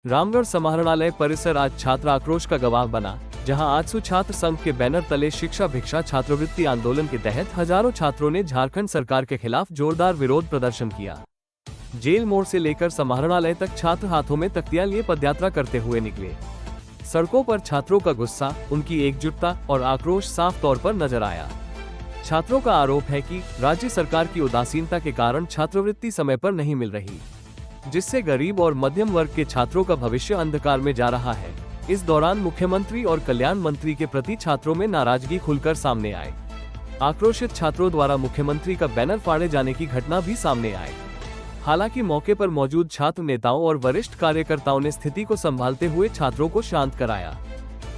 रामगढ़ समाहरणालय परिसर आज छात्र आक्रोश का गवाह बना, जहां आजसू छात्र संघ के बैनर तले शिक्षा भिक्षा छात्रवृत्ति आंदोलन के तहत हजारों छात्रों ने झारखंड सरकार के खिलाफ जोरदार विरोध प्रदर्शन किया। जेल मोड़ से लेकर समाहरणालय तक छात्र हाथों में तख्तियां लिए पदयात्रा करते हुए निकले। सड़कों पर छात्रों का गुस्सा, उनकी एकजुटता और आक्रोश साफ तौर पर नजर आया। छात्रों का आरोप है कि राज्य सरकार की उदासीनता के कारण छात्रवृत्ति समय पर नहीं मिल रही, जिससे गरीब और मध्यम वर्ग के छात्रों का भविष्य अंधकार में जा रहा है। इस दौरान मुख्यमंत्री और कल्याण मंत्री के प्रति छात्रों में नाराजगी खुलकर सामने आए। आक्रोशित छात्रों द्वारा मुख्यमंत्री का बैनर फाड़े जाने की घटना भी सामने आई। हालांकि मौके पर मौजूद छात्र नेताओं और वरिष्ठ कार्यकर्ताओं ने स्थिति को संभालते हुए छात्रों को शांत कराया।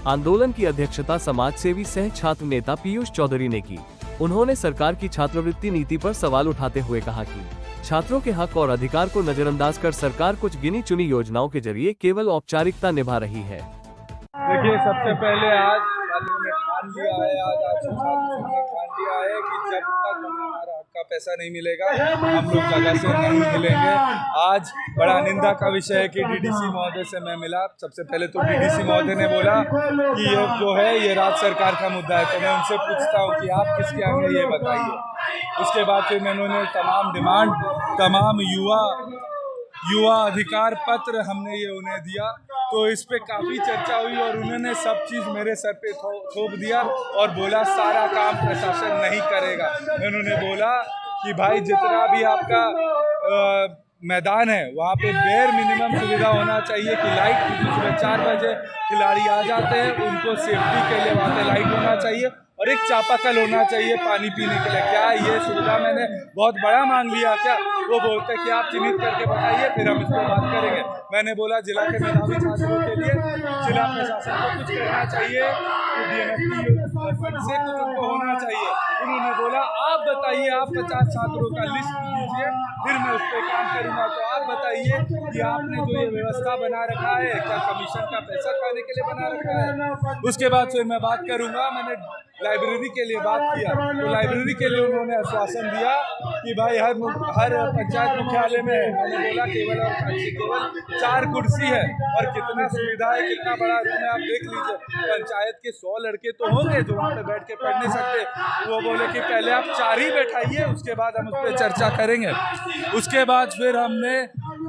आंदोलन की अध्यक्षता समाज सेवी सह छात्र नेता पीयूष चौधरी ने की। उन्होंने सरकार की छात्रवृत्ति नीति पर सवाल उठाते हुए कहा कि छात्रों के हक और अधिकार को नजरअंदाज कर सरकार कुछ गिनी चुनी योजनाओं के जरिए केवल औपचारिकता निभा रही है। देखिए, सबसे पहले आज छात्रों ने ठान लिया है, छात्रों ने ठान लिया है कि जब तक हमारा हक का पैसा नहीं मिलेगा हम लोग जगह से नहीं मिलेंगे। आज बड़ा निंदा का विषय है कि डीडीसी महोदय से मैं मिला। सबसे पहले तो डीडीसी महोदय ने बोला कि ये जो है ये राज्य सरकार का मुद्दा है, तो मैं उनसे पूछता हूँ कि आप किसके आगे ये बताइए। उसके बाद फिर मैं उन्होंने तमाम डिमांड, तमाम युवा अधिकार पत्र हमने ये उन्हें दिया, तो इस पे काफ़ी चर्चा हुई और उन्होंने सब चीज़ मेरे सर पे थोप दिया और बोला सारा काम प्रशासन नहीं करेगा। उन्होंने बोला कि भाई जितना भी आपका मैदान है वहाँ पे बेयर मिनिमम सुविधा होना चाहिए कि लाइट सुबह 4 बजे खिलाड़ी आ जाते हैं, उनको सेफ्टी के लिए वहाँ पे लाइट होना चाहिए और एक चापाकल होना चाहिए पानी पीने के लिए। क्या ये सुविधा मैंने बहुत बड़ा मांग लिया क्या? वो बोलते कि आप चिन्हित करके बताइए, फिर हम इस पर बात करेंगे। मैंने बोला जिला के मेधावी छात्रों के लिए जिला प्रशासन को कुछ करना चाहिए, फंड से कुछ उनको होना चाहिए। उन्होंने बोला आप बताइए, आप 50 छात्रों का लिस्ट दीजिए, फिर मैं उस पर काम करूँगा। तो आप बताइए कि आपने जो ये व्यवस्था बना रखा है क्या कमीशन का पैसा खाने के लिए बना रखा है? उसके बाद फिर मैं बात करूँगा। मैंने लाइब्रेरी के लिए बात किया, तो लाइब्रेरी के लिए उन्होंने आश्वासन दिया कि भाई हर पंचायत मुख्यालय में है। मैंने बोला केवल 4 कुर्सी है और कितना सुविधा है, कितना बड़ा रूम है, आप देख लीजिए। पंचायत के 100 लड़के तो होंगे जो वहाँ पे बैठ के पढ़ नहीं सकते। वो बोले कि पहले आप 4 ही बैठाइए, उसके बाद हम उस पर चर्चा करेंगे। उसके बाद फिर हमने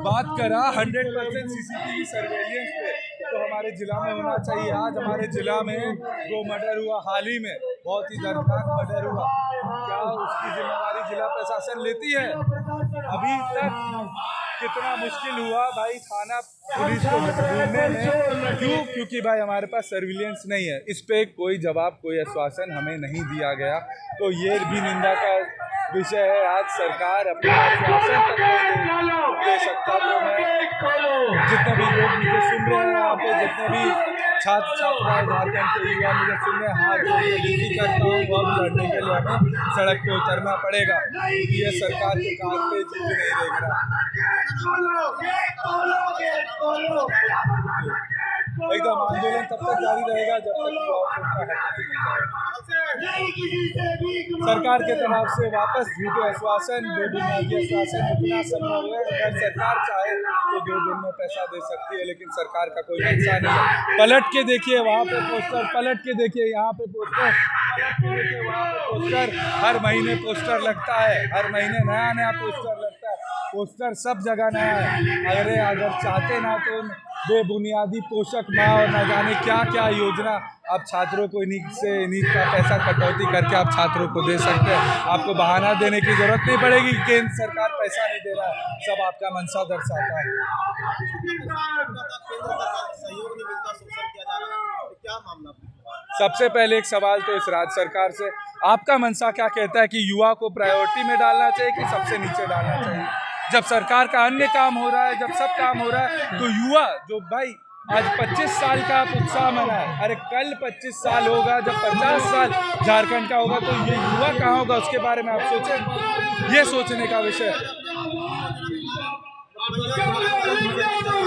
बात करा 100% CCTV सर्वेलेंस पे, तो हमारे जिला में होना चाहिए। आज हमारे जिला में 2 मर्डर हुआ, हाल ही में बहुत ही दर्दनाक मर्डर हुआ। क्या उसकी जिम्मेदारी जिला प्रशासन लेती है? अभी तक कितना मुश्किल हुआ भाई थाना पुलिस को ढूंढने में, क्यों? क्योंकि भाई हमारे पास सर्विलेंस नहीं है। इस पे कोई जवाब, कोई आश्वासन हमें नहीं दिया गया, तो ये भी निंदा का विषय है। आज सरकार अपना आश्वासन तक नहीं दे सकता। तो मैं जितने भी लोग मुझे सुन रहे हैं यहाँ पे, जितने भी छात्र छात्राएं झारखंड के युवा मुझे सुन रहे हैं, हाथ जोड़ के विनती करता हूँ, अब लड़ने के लिए हमें सड़क पे उतरना पड़ेगा। ये सरकार के काम पे चीज नहीं देख रहा। एकदम आंदोलन तब तक जारी रहेगा जब तक सरकार के तरफ से वापस झूठे आश्वासन, बेबुनियादी आश्वासन जितना संभव है। अगर सरकार चाहे तो 2 दिन में पैसा दे सकती है, लेकिन सरकार का कोई मंशा नहीं है। पलट के देखिए वहाँ पे पोस्टर, पलट के देखिए यहाँ पे पोस्टर, पलट के देखिए वहाँ पे पोस्टर। हर महीने पोस्टर लगता है, हर महीने नया पोस्टर लगता है। पोस्टर सब जगह नया है। अगर चाहते ना तो बेबुनियादी पोषक माह और न जाने क्या क्या योजना आप छात्रों को इन्हीं का पैसा कटौती करके आप छात्रों को दे सकते हैं। आपको बहाना देने की जरूरत नहीं पड़ेगी। केंद्र सरकार पैसा नहीं दे रहा है, सब आपका मंशा दर्शाता है। सबसे पहले एक सवाल तो इस राज्य सरकार से, आपका मंशा क्या कहता है कि युवा को प्रायोरिटी में डालना चाहिए कि सबसे नीचे डालना चाहिए? जब सरकार का अन्य काम हो रहा है, जब सब काम हो रहा है, तो युवा जो भाई आज 25 साल का आप उत्साह मना है, अरे कल 25 साल होगा, जब 50 साल झारखंड का होगा तो ये युवा कहाँ होगा? उसके बारे में आप सोचें, ये सोचने का विषय है।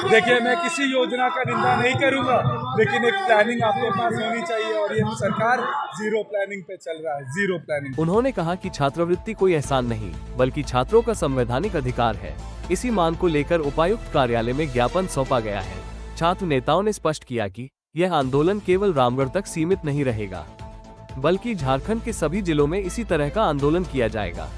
देखिए, मैं किसी योजना का निंदा नहीं करूंगा, लेकिन एक प्लानिंग आपके पास होनी चाहिए और ये सरकार जीरो प्लानिंग पे चल रहा है, जीरो प्लानिंग। उन्होंने कहा कि छात्रवृत्ति कोई एहसान नहीं, बल्कि छात्रों का संवैधानिक अधिकार है। इसी मांग को लेकर उपायुक्त कार्यालय में ज्ञापन सौंपा गया है। छात्र नेताओं ने स्पष्ट किया कि यह आंदोलन केवल रामगढ़ तक सीमित नहीं रहेगा, बल्कि झारखंड के सभी जिलों में इसी तरह का आंदोलन किया जाएगा।